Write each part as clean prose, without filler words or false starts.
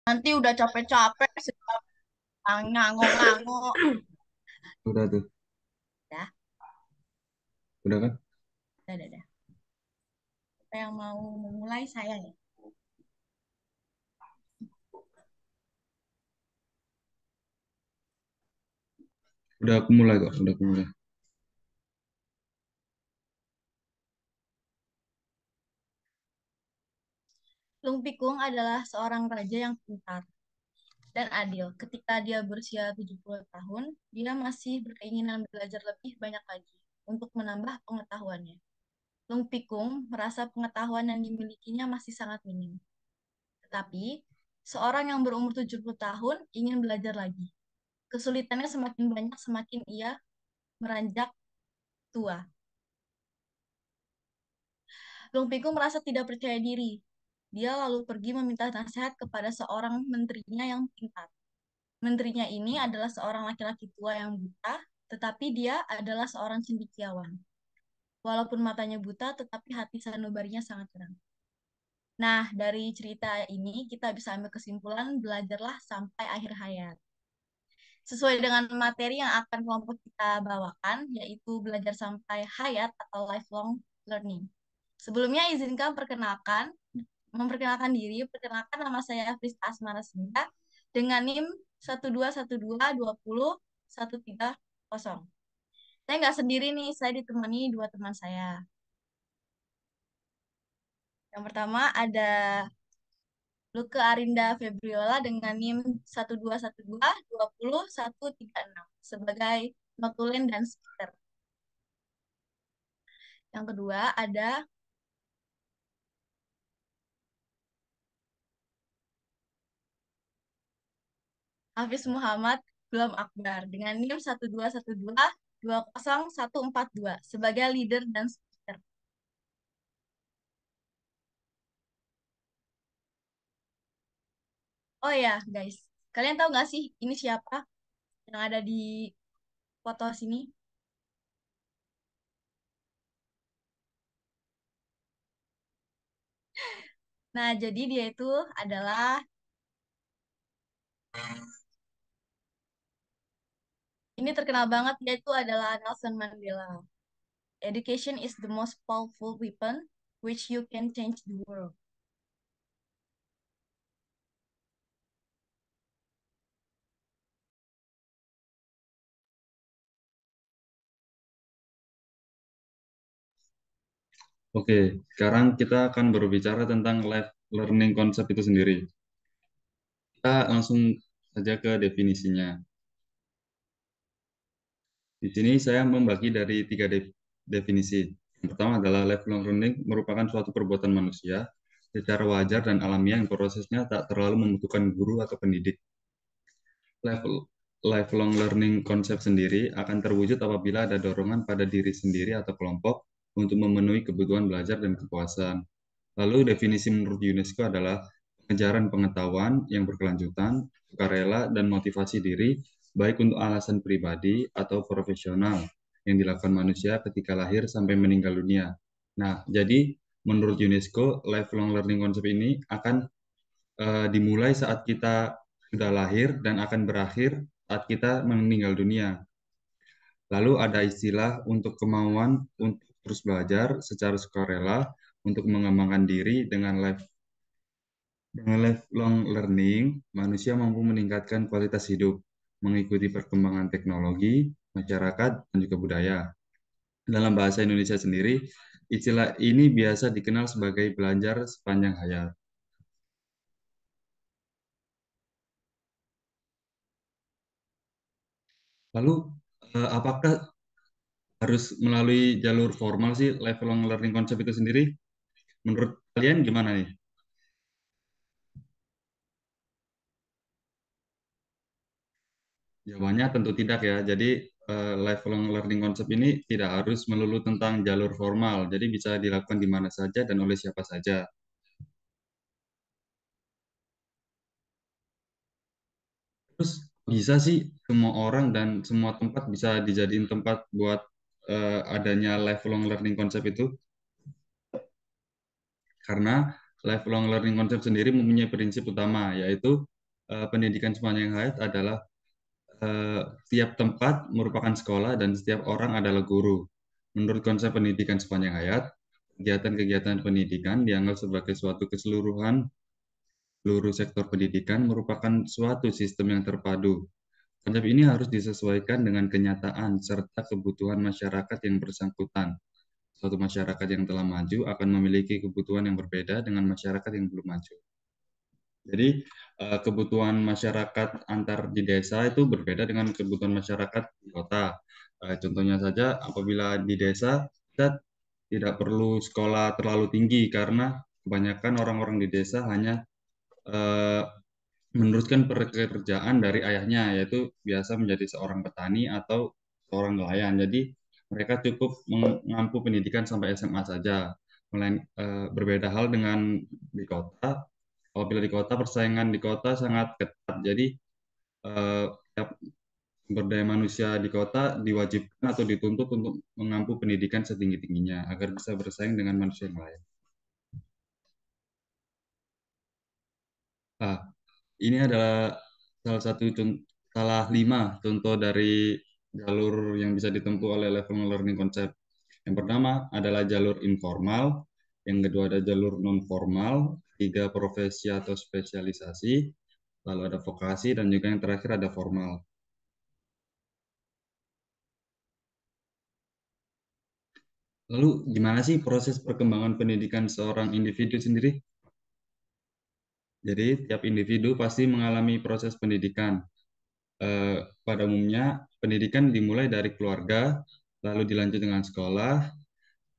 Nanti udah capek-capek, sedang ngangong-ngangong. Udah tuh, Dah, udah kan? dah. Siapa yang mau memulai saya ya? Udah aku mulai kok, udah aku mulai. Lung Pikung adalah seorang raja yang pintar dan adil. Ketika dia berusia 70 tahun, dia masih berkeinginan belajar lebih banyak lagi untuk menambah pengetahuannya. Lung Pikung merasa pengetahuan yang dimilikinya masih sangat minim. Tetapi, seorang yang berumur 70 tahun ingin belajar lagi. Kesulitannya semakin banyak semakin ia meranjak tua. Lung Pikung merasa tidak percaya diri. Dia lalu pergi meminta nasihat kepada seorang menterinya yang pintar. Menterinya ini adalah seorang laki-laki tua yang buta, tetapi dia adalah seorang cendekiawan. Walaupun matanya buta, tetapi hati sanubarinya sangat terang. Nah, dari cerita ini kita bisa ambil kesimpulan belajarlah sampai akhir hayat. Sesuai dengan materi yang akan kelompok kita bawakan, yaitu belajar sampai hayat atau lifelong learning. Sebelumnya izinkan memperkenalkan diri. Perkenalkan, nama saya Friska Asmara Sinta dengan NIM 121222013. Saya nggak sendiri nih, saya ditemani dua teman saya. Yang pertama ada Luke Arinda Febriola dengan NIM 121220136 sebagai notulen dan speaker. Yang kedua ada Hafiz Muhammad Gulam Akbar dengan NIM 12122200142 sebagai leader dan speaker. Oh ya, guys. Kalian tahu nggak sih ini siapa yang ada di foto sini? Nah, jadi dia itu adalah, ini terkenal banget, dia itu adalah Nelson Mandela. Education is the most powerful weapon which you can change the world. Oke, sekarang kita akan berbicara tentang life learning konsep itu sendiri. Kita langsung saja ke definisinya. Di sini saya membagi dari tiga definisi. Yang pertama adalah lifelong learning merupakan suatu perbuatan manusia secara wajar dan alamiah yang prosesnya tak terlalu membutuhkan guru atau pendidik. Lifelong learning konsep sendiri akan terwujud apabila ada dorongan pada diri sendiri atau kelompok untuk memenuhi kebutuhan belajar dan kepuasan. Lalu definisi menurut UNESCO adalah pengejaran pengetahuan yang berkelanjutan, sukarela, dan motivasi diri, baik untuk alasan pribadi atau profesional yang dilakukan manusia ketika lahir sampai meninggal dunia. Nah, jadi menurut UNESCO, lifelong learning konsep ini akan dimulai saat kita sudah lahir dan akan berakhir saat kita meninggal dunia. Lalu ada istilah untuk kemauan untuk terus belajar secara sukarela untuk mengembangkan diri dengan lifelong learning, manusia mampu meningkatkan kualitas hidup, mengikuti perkembangan teknologi, masyarakat, dan juga budaya. Dalam bahasa Indonesia sendiri, istilah ini biasa dikenal sebagai belajar sepanjang hayat. Lalu, apakah harus melalui jalur formal sih lifelong learning konsep itu sendiri? Menurut kalian gimana nih? Jawabannya tentu tidak ya. Jadi lifelong learning konsep ini tidak harus melulu tentang jalur formal. Jadi bisa dilakukan di mana saja dan oleh siapa saja. Terus bisa sih semua orang dan semua tempat bisa dijadiin tempat buat adanya lifelong learning konsep itu karena lifelong learning konsep sendiri mempunyai prinsip utama yaitu pendidikan sepanjang hayat adalah tiap tempat merupakan sekolah dan setiap orang adalah guru. Menurut konsep pendidikan sepanjang hayat, kegiatan-kegiatan pendidikan dianggap sebagai suatu keseluruhan seluruh sektor pendidikan merupakan suatu sistem yang terpadu. Konsep ini harus disesuaikan dengan kenyataan serta kebutuhan masyarakat yang bersangkutan. Suatu masyarakat yang telah maju akan memiliki kebutuhan yang berbeda dengan masyarakat yang belum maju. Jadi kebutuhan masyarakat antar di desa itu berbeda dengan kebutuhan masyarakat di kota. Contohnya saja, apabila di desa kita tidak perlu sekolah terlalu tinggi karena kebanyakan orang-orang di desa hanya eh, meneruskan pekerjaan dari ayahnya, yaitu biasa menjadi seorang petani atau seorang nelayan. Jadi mereka cukup mengampu pendidikan sampai SMA saja. Berbeda hal dengan di kota. Apabila di kota, persaingan di kota sangat ketat. Jadi tiap sumber daya manusia di kota diwajibkan atau dituntut untuk mengampu pendidikan setinggi-tingginya agar bisa bersaing dengan manusia yang lain. Nah, ini adalah salah satu salah 5 contoh dari jalur yang bisa ditempuh oleh level learning concept. Yang pertama adalah jalur informal, yang kedua ada jalur non formal, tiga profesi atau spesialisasi, lalu ada vokasi, dan juga yang terakhir ada formal. Lalu gimana sih proses perkembangan pendidikan seorang individu sendiri? Jadi tiap individu pasti mengalami proses pendidikan. Pada umumnya pendidikan dimulai dari keluarga, lalu dilanjut dengan sekolah,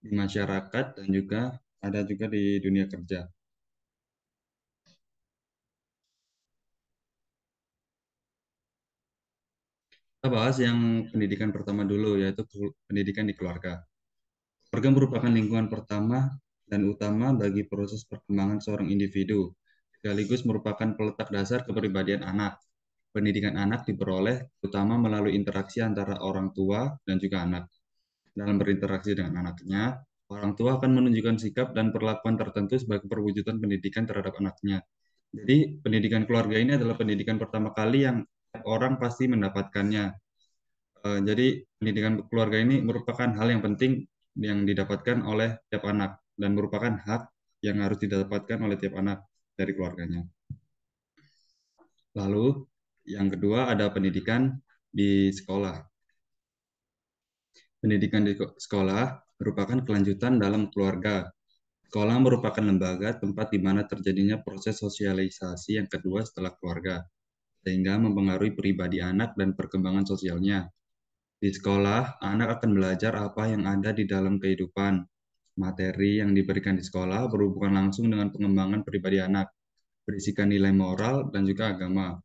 di masyarakat, dan juga ada juga di dunia kerja. Kita bahas yang pendidikan pertama dulu, yaitu pendidikan di keluarga. Keluarga merupakan lingkungan pertama dan utama bagi proses perkembangan seorang individu, sekaligus merupakan peletak dasar kepribadian anak. Pendidikan anak diperoleh terutama melalui interaksi antara orang tua dan juga anak. Dalam berinteraksi dengan anaknya, orang tua akan menunjukkan sikap dan perlakuan tertentu sebagai perwujudan pendidikan terhadap anaknya. Jadi, pendidikan keluarga ini adalah pendidikan pertama kali yang orang pasti mendapatkannya. Jadi, pendidikan keluarga ini merupakan hal yang penting yang didapatkan oleh tiap anak dan merupakan hak yang harus didapatkan oleh tiap anak dari keluarganya. Lalu, yang kedua ada pendidikan di sekolah. Pendidikan di sekolah merupakan kelanjutan dalam keluarga. Sekolah merupakan lembaga tempat di mana terjadinya proses sosialisasi yang kedua setelah keluarga, sehingga mempengaruhi pribadi anak dan perkembangan sosialnya. Di sekolah, anak akan belajar apa yang ada di dalam kehidupan. Materi yang diberikan di sekolah berhubungan langsung dengan pengembangan pribadi anak, berisikan nilai moral dan juga agama,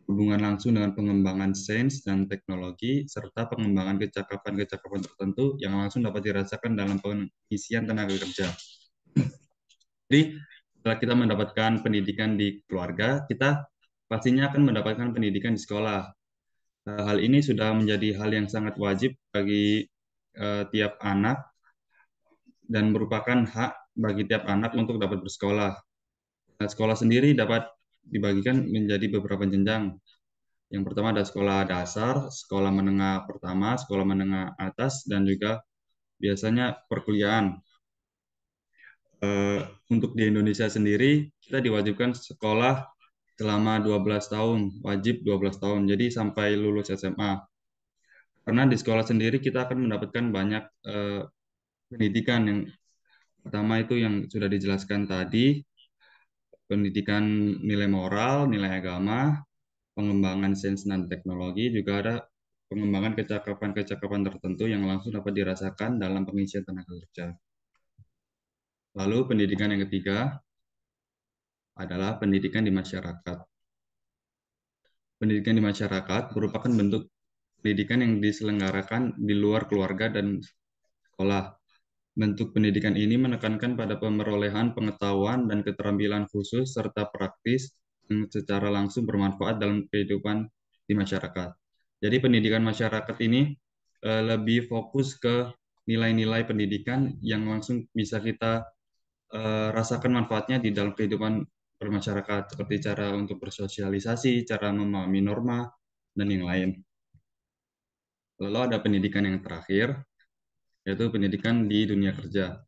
hubungan langsung dengan pengembangan sains dan teknologi, serta pengembangan kecakapan-kecakapan tertentu yang langsung dapat dirasakan dalam pengisian tenaga kerja. Jadi, setelah kita mendapatkan pendidikan di keluarga, kita pastinya akan mendapatkan pendidikan di sekolah. Hal ini sudah menjadi hal yang sangat wajib bagi tiap anak dan merupakan hak bagi tiap anak untuk dapat bersekolah. Nah, sekolah sendiri dapat dibagikan menjadi beberapa jenjang. Yang pertama ada sekolah dasar, sekolah menengah pertama, sekolah menengah atas, dan juga biasanya perkuliahan. Untuk di Indonesia sendiri, kita diwajibkan sekolah selama 12 tahun, wajib 12 tahun, jadi sampai lulus SMA. Karena di sekolah sendiri kita akan mendapatkan banyak pendidikan. Yang pertama itu yang sudah dijelaskan tadi, pendidikan nilai moral, nilai agama, pengembangan sains dan teknologi, juga ada pengembangan kecakapan-kecakapan tertentu yang langsung dapat dirasakan dalam pengisian tenaga kerja. Lalu pendidikan yang ketiga adalah pendidikan di masyarakat. Pendidikan di masyarakat merupakan bentuk pendidikan yang diselenggarakan di luar keluarga dan sekolah. Bentuk pendidikan ini menekankan pada pemerolehan pengetahuan dan keterampilan khusus serta praktis yang secara langsung bermanfaat dalam kehidupan di masyarakat. Jadi pendidikan masyarakat ini lebih fokus ke nilai-nilai pendidikan yang langsung bisa kita rasakan manfaatnya di dalam kehidupan bermasyarakat, seperti cara untuk bersosialisasi, cara memahami norma, dan yang lain. Lalu ada pendidikan yang terakhir, yaitu pendidikan di dunia kerja.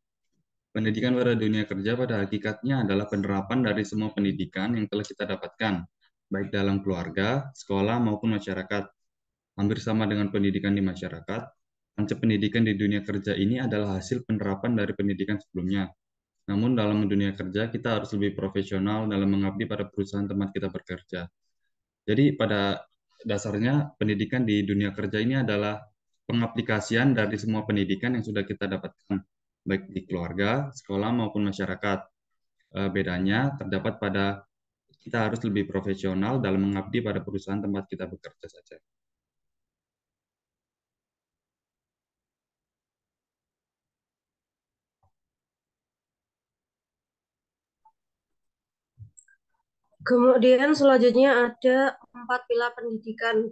Pendidikan pada dunia kerja pada hakikatnya adalah penerapan dari semua pendidikan yang telah kita dapatkan, baik dalam keluarga, sekolah, maupun masyarakat. Hampir sama dengan pendidikan di masyarakat, konsep pendidikan di dunia kerja ini adalah hasil penerapan dari pendidikan sebelumnya. Namun dalam dunia kerja, kita harus lebih profesional dalam mengabdi pada perusahaan tempat kita bekerja. Jadi pada dasarnya pendidikan di dunia kerja ini adalah pengaplikasian dari semua pendidikan yang sudah kita dapatkan, baik di keluarga, sekolah, maupun masyarakat. Bedanya terdapat pada kita harus lebih profesional dalam mengabdi pada perusahaan tempat kita bekerja saja. Kemudian selanjutnya ada 4 pilar pendidikan.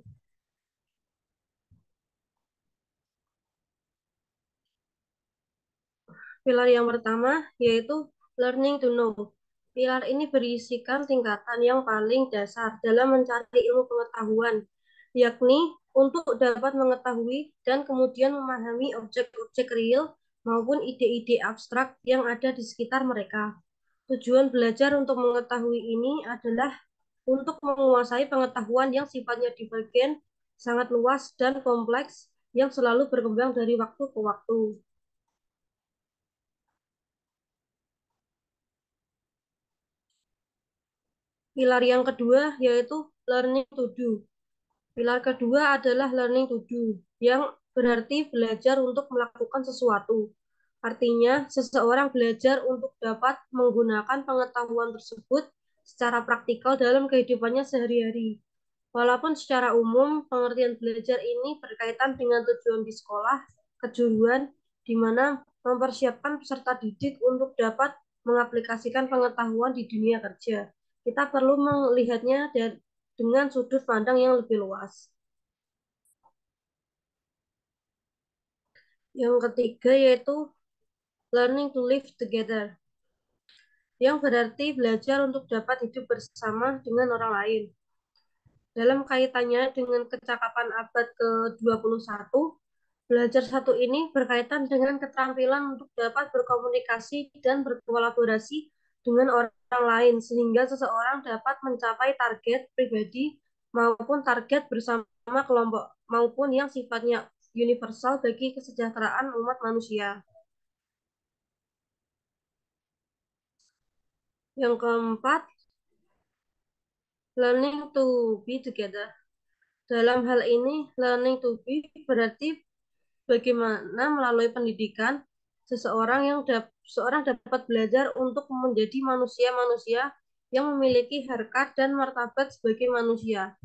Pilar yang pertama yaitu learning to know. Pilar ini berisikan tingkatan yang paling dasar dalam mencari ilmu pengetahuan, yakni untuk dapat mengetahui dan kemudian memahami objek-objek real maupun ide-ide abstrak yang ada di sekitar mereka. Tujuan belajar untuk mengetahui ini adalah untuk menguasai pengetahuan yang sifatnya divergen, sangat luas dan kompleks yang selalu berkembang dari waktu ke waktu. Pilar yang kedua yaitu learning to do. Pilar kedua adalah learning to do, yang berarti belajar untuk melakukan sesuatu. Artinya, seseorang belajar untuk dapat menggunakan pengetahuan tersebut secara praktikal dalam kehidupannya sehari-hari. Walaupun secara umum pengertian belajar ini berkaitan dengan tujuan di sekolah, kejuruan, di mana mempersiapkan peserta didik untuk dapat mengaplikasikan pengetahuan di dunia kerja. Kita perlu melihatnya dengan sudut pandang yang lebih luas. Yang ketiga yaitu learning to live together, yang berarti belajar untuk dapat hidup bersama dengan orang lain. Dalam kaitannya dengan kecakapan abad ke-21, belajar satu ini berkaitan dengan keterampilan untuk dapat berkomunikasi dan berkolaborasi dengan orang lain, sehingga seseorang dapat mencapai target pribadi maupun target bersama kelompok, maupun yang sifatnya universal bagi kesejahteraan umat manusia. Yang keempat, learning to be together. Dalam hal ini, learning to be berarti bagaimana melalui pendidikan seseorang dapat belajar untuk menjadi manusia-manusia yang memiliki harkat dan martabat sebagai manusia,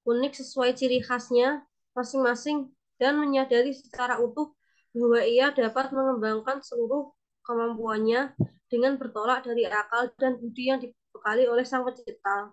unik sesuai ciri khasnya masing-masing dan menyadari secara utuh bahwa ia dapat mengembangkan seluruh kemampuannya dengan bertolak dari akal dan budi yang dibekali oleh Sang Pencipta.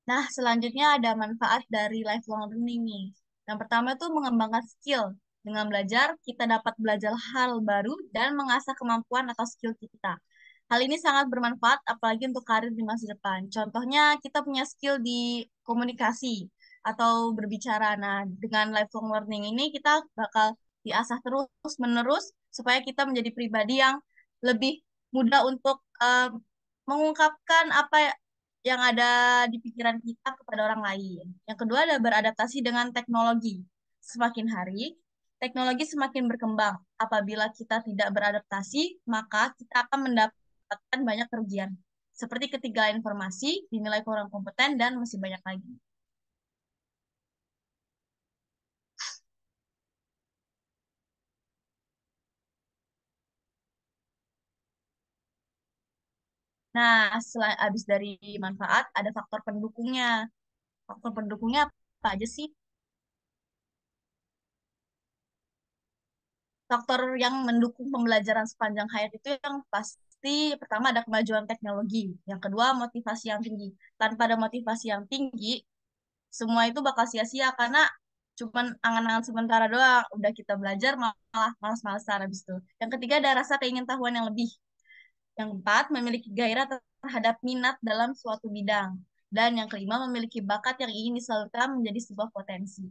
Nah, selanjutnya ada manfaat dari lifelong learning nih. Yang pertama tuh mengembangkan skill. Dengan belajar, kita dapat belajar hal baru dan mengasah kemampuan atau skill kita. Hal ini sangat bermanfaat apalagi untuk karir di masa depan. Contohnya, kita punya skill di komunikasi atau berbicara. Nah, dengan lifelong learning ini kita bakal diasah terus-menerus supaya kita menjadi pribadi yang lebih mudah untuk mengungkapkan apa yang ada di pikiran kita kepada orang lain. Yang kedua ada beradaptasi dengan teknologi. Semakin hari, teknologi semakin berkembang. Apabila kita tidak beradaptasi, maka kita akan mendapatkan banyak kerugian. Seperti ketinggalan informasi, dinilai kurang kompeten, dan masih banyak lagi. Nah, selain habis dari manfaat, ada faktor pendukungnya. Faktor pendukungnya apa aja sih? faktor yang mendukung pembelajaran sepanjang hayat itu yang pasti pertama ada kemajuan teknologi, yang kedua motivasi yang tinggi. Tanpa ada motivasi yang tinggi, semua itu bakal sia-sia karena cuman angan-angan sementara doang. Udah kita belajar malah malas-malasan habis itu. Yang ketiga ada rasa keingintahuan yang lebih. Yang keempat memiliki gairah terhadap minat dalam suatu bidang. Dan yang kelima memiliki bakat yang ingin disalurkan menjadi sebuah potensi.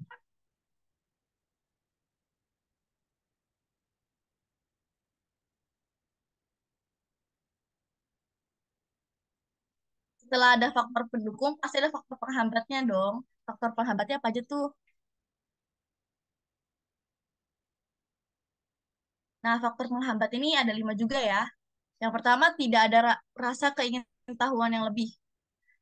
Setelah ada faktor pendukung, pasti ada faktor penghambatnya dong. Faktor penghambatnya apa aja tuh? Nah, faktor penghambat ini ada 5 juga ya. Yang pertama, tidak ada rasa keingintahuan yang lebih.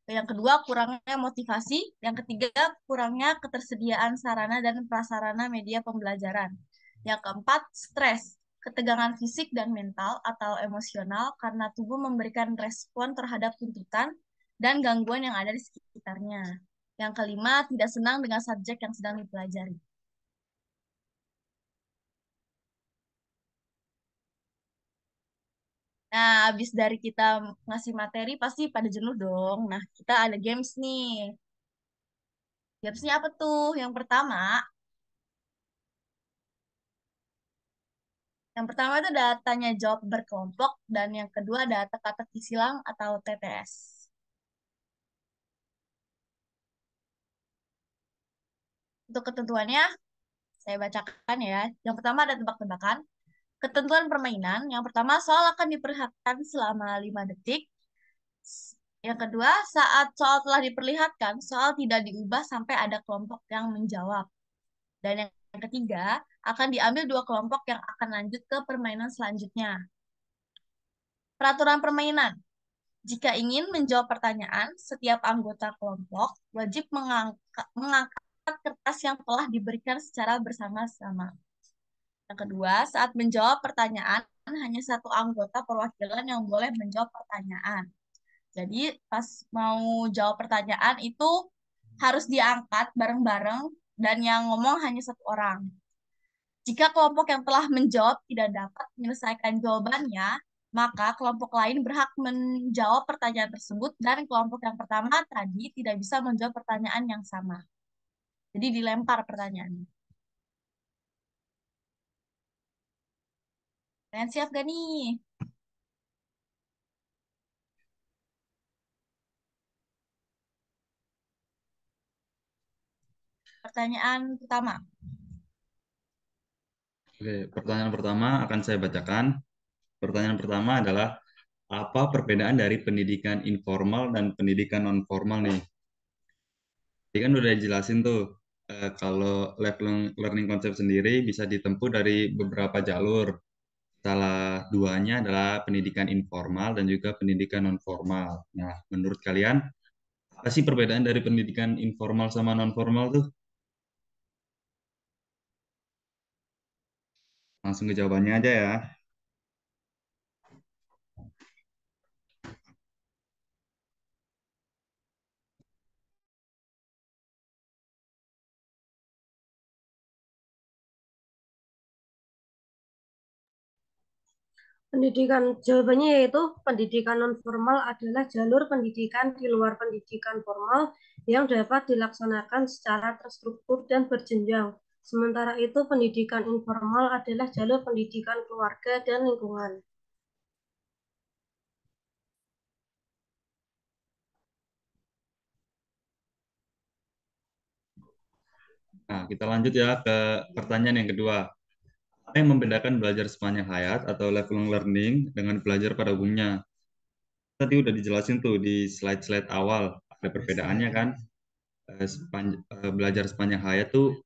Yang kedua, kurangnya motivasi. Yang ketiga, kurangnya ketersediaan sarana dan prasarana media pembelajaran. Yang keempat, stres, ketegangan fisik dan mental atau emosional karena tubuh memberikan respon terhadap tuntutan dan gangguan yang ada di sekitarnya. Yang kelima, tidak senang dengan subjek yang sedang dipelajari. Nah, habis dari kita ngasih materi, pasti pada jenuh dong. Nah, kita ada games nih. Gamesnya apa tuh? Yang pertama itu ada tanya jawab berkelompok, dan yang kedua ada teka-teki silang atau TTS. Untuk ketentuannya, saya bacakan ya. Yang pertama ada tebak-tebakan. Ketentuan permainan, yang pertama soal akan diperlihatkan selama 5 detik. Yang kedua, saat soal telah diperlihatkan, soal tidak diubah sampai ada kelompok yang menjawab. Dan yang ketiga, akan diambil dua kelompok yang akan lanjut ke permainan selanjutnya. Peraturan permainan. Jika ingin menjawab pertanyaan, setiap anggota kelompok wajib mengangkat kertas yang telah diberikan secara bersama-sama. Yang kedua, saat menjawab pertanyaan, hanya satu anggota perwakilan yang boleh menjawab pertanyaan. Jadi, pas mau jawab pertanyaan itu harus diangkat bareng-bareng dan yang ngomong hanya satu orang. Jika kelompok yang telah menjawab tidak dapat menyelesaikan jawabannya, maka kelompok lain berhak menjawab pertanyaan tersebut dan kelompok yang pertama tadi tidak bisa menjawab pertanyaan yang sama. Jadi dilempar pertanyaannya. Kalian siap gak nih? Pertanyaan pertama. Oke, pertanyaan pertama akan saya bacakan. Pertanyaan pertama adalah, apa perbedaan dari pendidikan informal dan pendidikan non formal nih? Tadi kan udah dijelasin tuh, kalau lifelong learning concept sendiri bisa ditempuh dari beberapa jalur. Salah duanya adalah pendidikan informal dan juga pendidikan non formal. Nah, menurut kalian apa sih perbedaan dari pendidikan informal sama non formal tuh? Langsung ke jawabannya aja ya. Jawabannya yaitu pendidikan nonformal adalah jalur pendidikan di luar pendidikan formal yang dapat dilaksanakan secara terstruktur dan berjenjang. Sementara itu, pendidikan informal adalah jalur pendidikan keluarga dan lingkungan. Nah, kita lanjut ya ke pertanyaan yang kedua. Apa yang membedakan belajar sepanjang hayat atau lifelong learning dengan belajar pada umumnya? Tadi udah dijelasin tuh di slide-slide awal, ada perbedaannya kan. Belajar sepanjang hayat tuh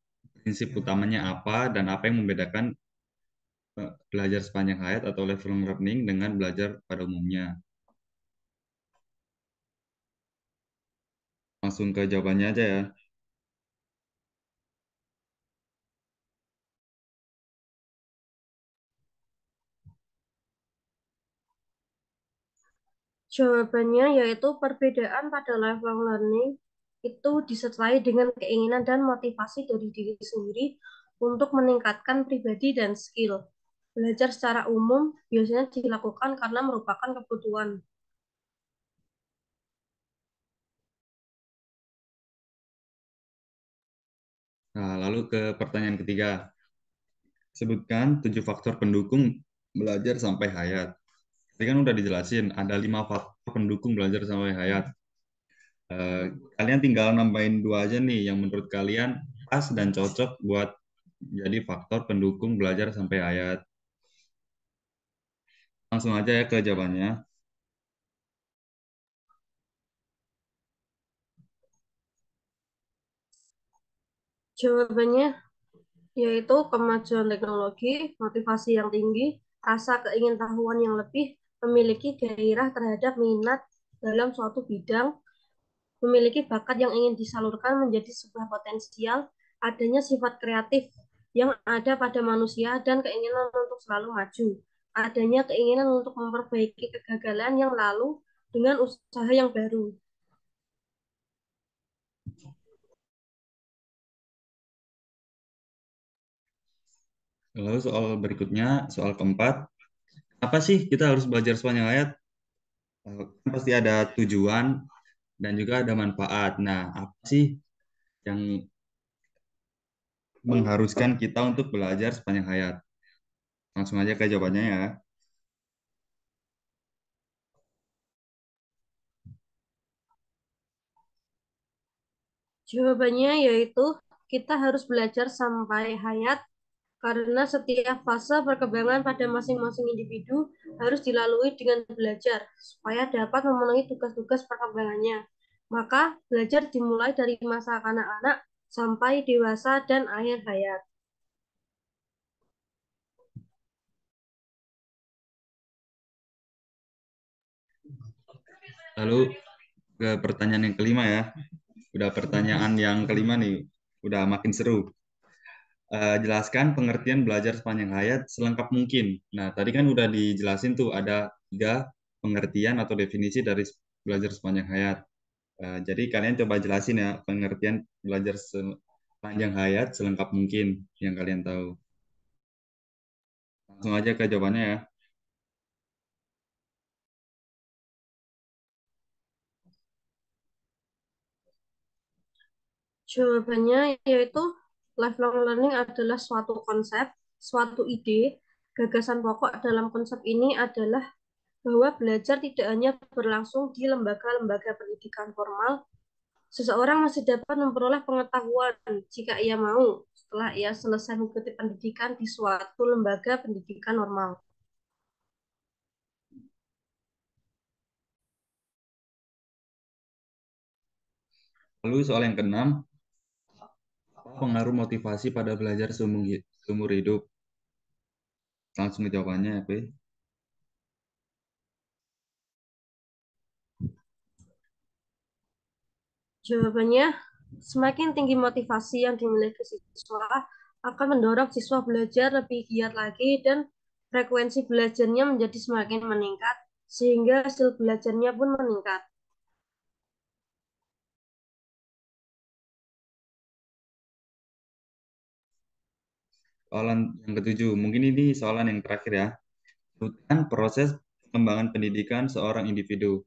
prinsip utamanya apa dan apa yang membedakan belajar sepanjang hayat atau lifelong learning dengan belajar pada umumnya. Langsung ke jawabannya aja ya. Jawabannya yaitu perbedaan pada lifelong learning itu disertai dengan keinginan dan motivasi dari diri sendiri untuk meningkatkan pribadi dan skill. Belajar secara umum biasanya dilakukan karena merupakan kebutuhan. Nah, lalu ke pertanyaan ketiga. Sebutkan 7 faktor pendukung belajar sampai hayat. Tadi kan udah dijelasin, ada 5 faktor pendukung belajar sampai hayat. Eh, Kalian tinggal nambahin 2 aja nih, yang menurut kalian pas dan cocok buat jadi faktor pendukung belajar sampai hayat. Langsung aja ya ke jawabannya. Jawabannya yaitu kemajuan teknologi, motivasi yang tinggi, rasa keingintahuan yang lebih, memiliki gairah terhadap minat dalam suatu bidang, memiliki bakat yang ingin disalurkan menjadi sebuah potensial, adanya sifat kreatif yang ada pada manusia dan keinginan untuk selalu maju, adanya keinginan untuk memperbaiki kegagalan yang lalu dengan usaha yang baru. Lalu soal berikutnya, soal keempat, apa sih kita harus belajar sepanjang hayat? Kan pasti ada tujuan dan juga ada manfaat. Nah, apa sih yang mengharuskan kita untuk belajar sepanjang hayat? Langsung aja ke jawabannya ya. Jawabannya yaitu kita harus belajar sampai hayat karena setiap fase perkembangan pada masing-masing individu harus dilalui dengan belajar supaya dapat memenuhi tugas-tugas perkembangannya. Maka belajar dimulai dari masa kanak-kanak sampai dewasa dan akhir hayat. Lalu ke pertanyaan yang kelima ya. Udah pertanyaan yang kelima nih, udah makin seru. Jelaskan pengertian belajar sepanjang hayat selengkap mungkin. Nah, tadi kan udah dijelasin tuh ada 3 pengertian atau definisi dari belajar sepanjang hayat. Jadi kalian coba jelasin ya pengertian belajar sepanjang hayat selengkap mungkin yang kalian tahu. Langsung aja ke jawabannya ya. Jawabannya yaitu lifelong learning adalah suatu konsep, suatu ide. Gagasan pokok dalam konsep ini adalah bahwa belajar tidak hanya berlangsung di lembaga-lembaga pendidikan formal. Seseorang masih dapat memperoleh pengetahuan jika ia mau setelah ia selesai mengikuti pendidikan di suatu lembaga pendidikan normal. Lalu soal yang keenam, apa pengaruh motivasi pada belajar seumur hidup? Langsung ke jawabannya ya, P. Jawabannya, semakin tinggi motivasi yang dimiliki siswa akan mendorong siswa belajar lebih giat lagi dan frekuensi belajarnya menjadi semakin meningkat sehingga hasil belajarnya pun meningkat. Soalan yang ketujuh, mungkin ini soalan yang terakhir ya. Sebutkan proses pengembangan pendidikan seorang individu.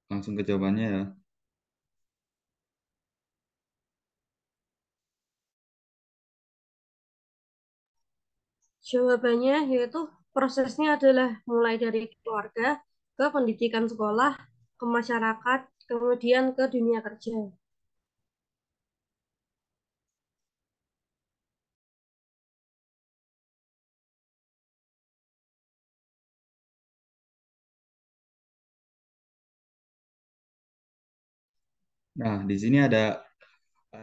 Langsung ke jawabannya ya. Jawabannya yaitu prosesnya adalah mulai dari keluarga ke pendidikan sekolah, ke masyarakat, kemudian ke dunia kerja. Nah, di sini ada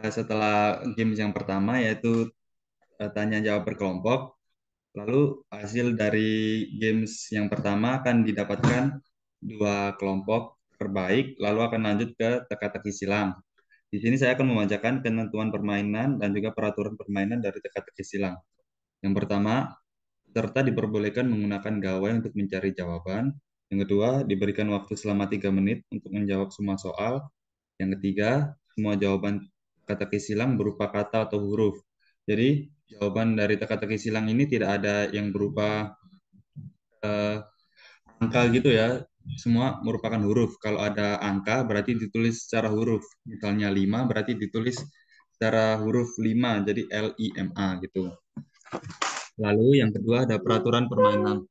setelah games yang pertama yaitu tanya jawab berkelompok. Lalu hasil dari games yang pertama akan didapatkan 2 kelompok terbaik, lalu akan lanjut ke teka-teki silang. Di sini saya akan membacakan ketentuan permainan dan juga peraturan permainan dari teka-teki silang. Yang pertama, peserta diperbolehkan menggunakan gawai untuk mencari jawaban. Yang kedua, diberikan waktu selama 3 menit untuk menjawab semua soal. Yang ketiga, semua jawaban teka-teki silang berupa kata atau huruf. Jadi, jawaban dari teka-teki silang ini tidak ada yang berupa eh, angka gitu ya. Semua merupakan huruf. Kalau ada angka berarti ditulis secara huruf. Misalnya 5 berarti ditulis secara huruf 5, jadi LIMA gitu. Lalu yang kedua ada peraturan permainan.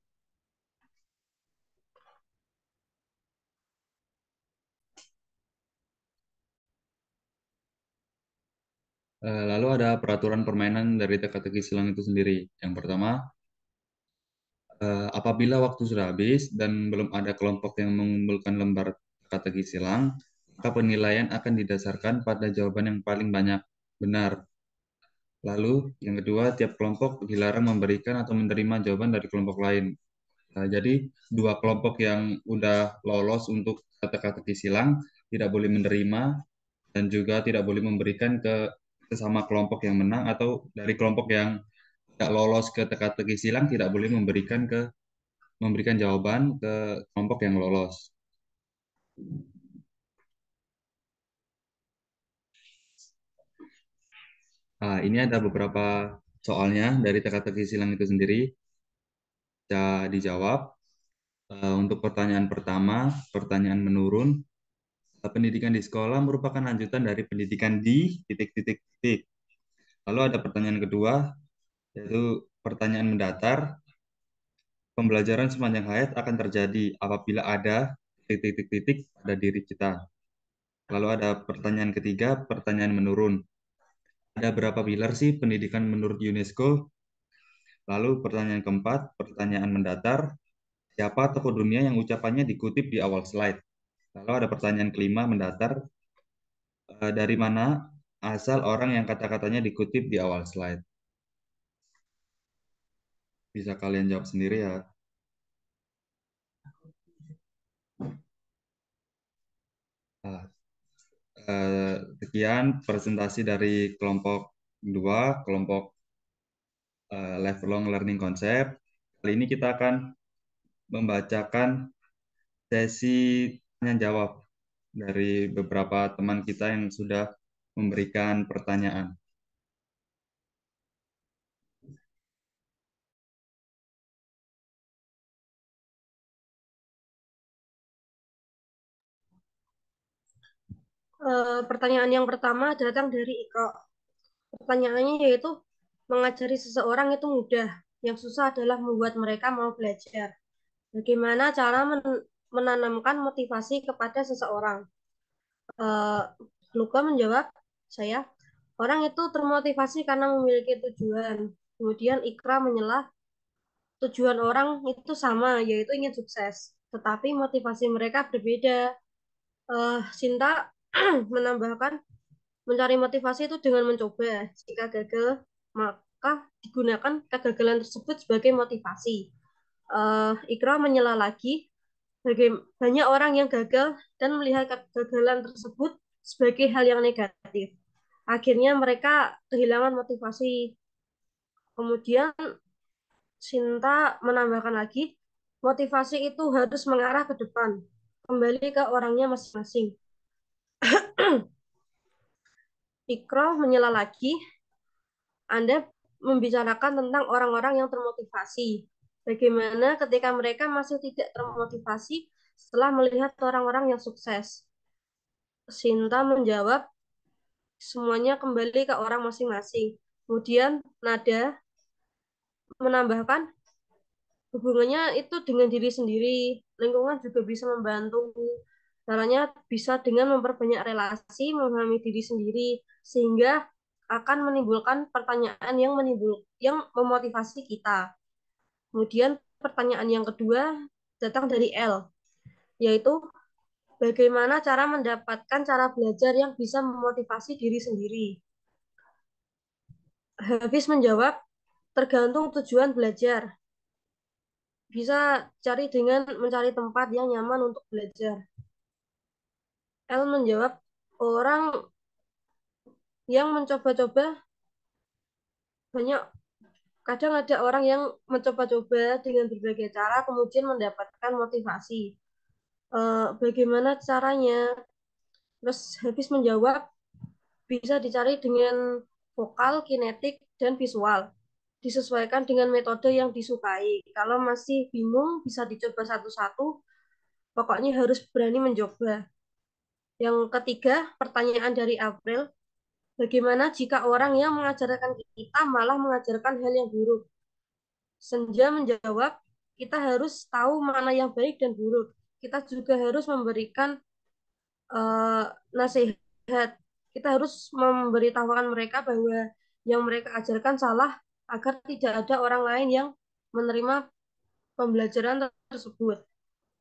Lalu ada peraturan permainan dari teka-teki silang itu sendiri. Yang pertama, apabila waktu sudah habis dan belum ada kelompok yang mengumpulkan lembar teka-teki silang, maka penilaian akan didasarkan pada jawaban yang paling banyak benar. Lalu, yang kedua, tiap kelompok dilarang memberikan atau menerima jawaban dari kelompok lain. Nah, jadi, dua kelompok yang udah lolos untuk teka-teki silang tidak boleh menerima dan juga tidak boleh memberikan ke sesama kelompok yang menang, atau dari kelompok yang tidak lolos ke teka-teki silang tidak boleh memberikan jawaban ke kelompok yang lolos. Nah, ini ada beberapa soalnya dari teka-teki silang itu sendiri bisa dijawab. Untuk pertanyaan pertama, pertanyaan menurun. Pendidikan di sekolah merupakan lanjutan dari pendidikan di titik-titik titik. Lalu ada pertanyaan kedua, yaitu pertanyaan mendatar. Pembelajaran sepanjang hayat akan terjadi apabila ada titik-titik-titik pada diri kita. Lalu ada pertanyaan ketiga, pertanyaan menurun. Ada berapa pilar sih pendidikan menurut UNESCO? Lalu pertanyaan keempat, pertanyaan mendatar. Siapa tokoh dunia yang ucapannya dikutip di awal slide? Lalu ada pertanyaan kelima mendatar. Dari mana asal orang yang kata-katanya dikutip di awal slide? Bisa kalian jawab sendiri ya. Nah, sekian presentasi dari kelompok 2, kelompok lifelong learning concept. Kali ini kita akan membacakan sesi tanya jawab dari beberapa teman kita yang sudah memberikan pertanyaan. Pertanyaan yang pertama datang dari Iko. Pertanyaannya yaitu, mengajari seseorang itu mudah, yang susah adalah membuat mereka mau belajar. Bagaimana cara menanamkan motivasi kepada seseorang? Luka menjawab, saya, orang itu termotivasi karena memiliki tujuan. Kemudian Ikra menyela, tujuan orang itu sama, yaitu ingin sukses. Tetapi motivasi mereka berbeda. Sinta menambahkan, mencari motivasi itu dengan mencoba. Jika gagal, maka digunakan kegagalan tersebut sebagai motivasi. Ikra menyela lagi, banyak orang yang gagal dan melihat kegagalan tersebut sebagai hal yang negatif. Akhirnya mereka kehilangan motivasi. Kemudian Sinta menambahkan lagi, motivasi itu harus mengarah ke depan, kembali ke orangnya masing-masing. Ikro menyela lagi, Anda membicarakan tentang orang-orang yang termotivasi. Bagaimana ketika mereka masih tidak termotivasi setelah melihat orang-orang yang sukses? Sinta menjawab, semuanya kembali ke orang masing-masing. Kemudian Nada menambahkan, hubungannya itu dengan diri sendiri. Lingkungan juga bisa membantu. Caranya bisa dengan memperbanyak relasi, memahami diri sendiri, sehingga akan menimbulkan pertanyaan yang memotivasi kita. Kemudian pertanyaan yang kedua datang dari L, yaitu bagaimana cara mendapatkan cara belajar yang bisa memotivasi diri sendiri. Habis menjawab, tergantung tujuan belajar. Bisa cari dengan mencari tempat yang nyaman untuk belajar. L menjawab, orang yang mencoba-coba banyak, kadang ada orang yang mencoba-coba dengan berbagai cara kemudian mendapatkan motivasi. Bagaimana caranya? Terus habis menjawab, bisa dicari dengan vokal, kinetik, dan visual. Disesuaikan dengan metode yang disukai. Kalau masih bingung, bisa dicoba satu-satu. Pokoknya harus berani mencoba. Yang ketiga, pertanyaan dari April. Bagaimana jika orang yang mengajarkan kita malah mengajarkan hal yang buruk? Senja menjawab, kita harus tahu mana yang baik dan buruk. Kita juga harus memberikan nasihat. Kita harus memberitahukan mereka bahwa yang mereka ajarkan salah agar tidak ada orang lain yang menerima pembelajaran tersebut.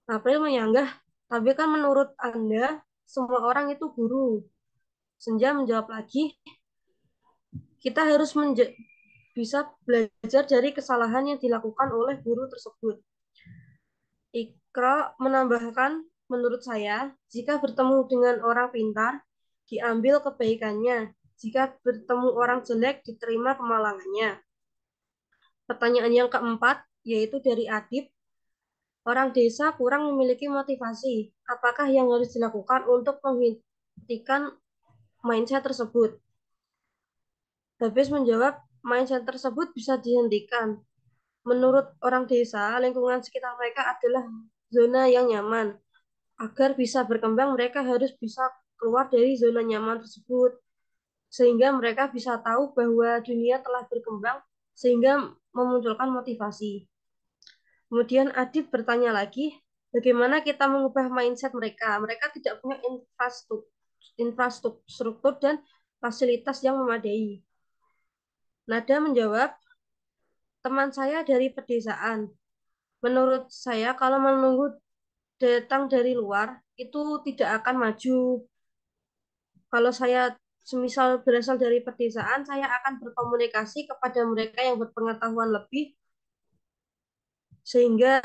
April menyanggah, tapi kan menurut Anda semua orang itu guru. Senja menjawab lagi, kita harus bisa belajar dari kesalahan yang dilakukan oleh guru tersebut. Ikra menambahkan, menurut saya, jika bertemu dengan orang pintar, diambil kebaikannya. Jika bertemu orang jelek, diterima kemalangannya. Pertanyaan yang keempat, yaitu dari Adib. Orang desa kurang memiliki motivasi. Apakah yang harus dilakukan untuk menghentikan mindset tersebut? Habis menjawab, mindset tersebut bisa dihentikan. Menurut orang desa, lingkungan sekitar mereka adalah zona yang nyaman. Agar bisa berkembang, mereka harus bisa keluar dari zona nyaman tersebut. Sehingga mereka bisa tahu bahwa dunia telah berkembang, sehingga memunculkan motivasi. Kemudian Adib bertanya lagi, bagaimana kita mengubah mindset mereka? Mereka tidak punya infrastruktur dan fasilitas yang memadai. Nada menjawab, teman saya dari pedesaan. Menurut saya, kalau menunggu datang dari luar, itu tidak akan maju. Kalau saya semisal berasal dari pedesaan, saya akan berkomunikasi kepada mereka yang berpengetahuan lebih sehingga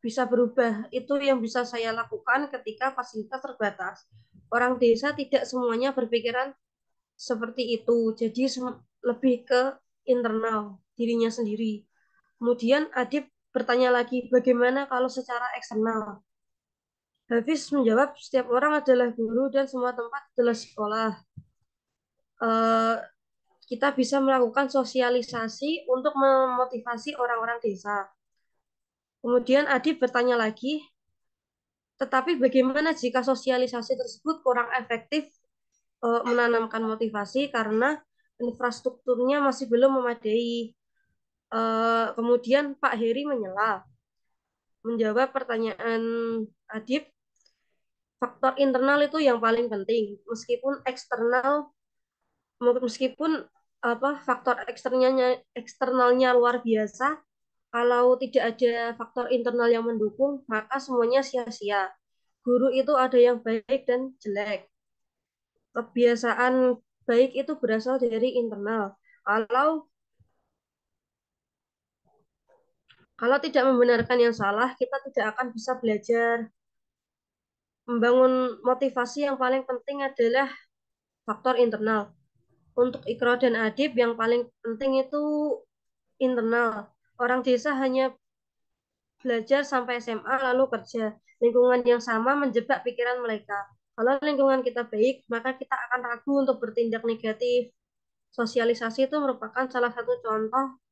bisa berubah. Itu yang bisa saya lakukan ketika fasilitas terbatas. Orang desa tidak semuanya berpikiran seperti itu. Jadi lebih ke internal dirinya sendiri. Kemudian Adib bertanya lagi, bagaimana kalau secara eksternal? Hafiz menjawab, setiap orang adalah guru dan semua tempat adalah sekolah. Eh, kita bisa melakukan sosialisasi untuk memotivasi orang-orang desa. Kemudian Adib bertanya lagi, tetapi bagaimana jika sosialisasi tersebut kurang efektif menanamkan motivasi karena infrastrukturnya masih belum memadai? Kemudian Pak Heri menjawab pertanyaan Adib, faktor internal itu yang paling penting. Meskipun faktor eksternalnya luar biasa, kalau tidak ada faktor internal yang mendukung, maka semuanya sia-sia. Guru itu ada yang baik dan jelek. Kebiasaan baik itu berasal dari internal. Kalau kalau tidak membenarkan yang salah, kita tidak akan bisa belajar. Membangun motivasi yang paling penting adalah faktor internal. Untuk Ikro dan Adib yang paling penting itu internal. Orang desa hanya belajar sampai SMA lalu kerja. Lingkungan yang sama menjebak pikiran mereka. Kalau lingkungan kita baik, maka kita akan ragu untuk bertindak negatif. Sosialisasi itu merupakan salah satu contoh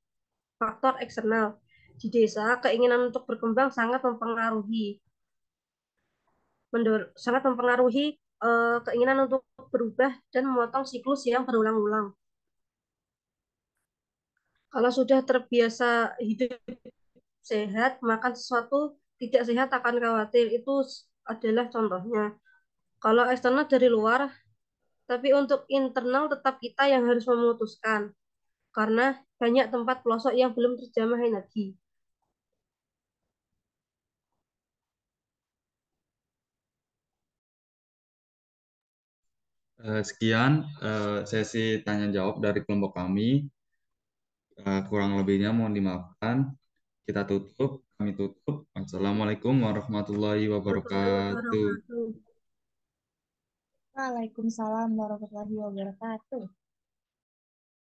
faktor eksternal. Di desa, keinginan untuk berkembang sangat mempengaruhi keinginan untuk berubah dan memotong siklus yang berulang-ulang. Kalau sudah terbiasa hidup sehat, makan sesuatu tidak sehat akan khawatir. Itu adalah contohnya. Kalau eksternal dari luar, tapi untuk internal tetap kita yang harus memutuskan. Karena banyak tempat pelosok yang belum terjamah energi. Sekian sesi tanya jawab dari kelompok kami. Kurang lebihnya mohon dimaafkan. Kami tutup. Assalamualaikum warahmatullahi wabarakatuh. Wabarakatuh. Waalaikumsalam warahmatullahi wabarakatuh.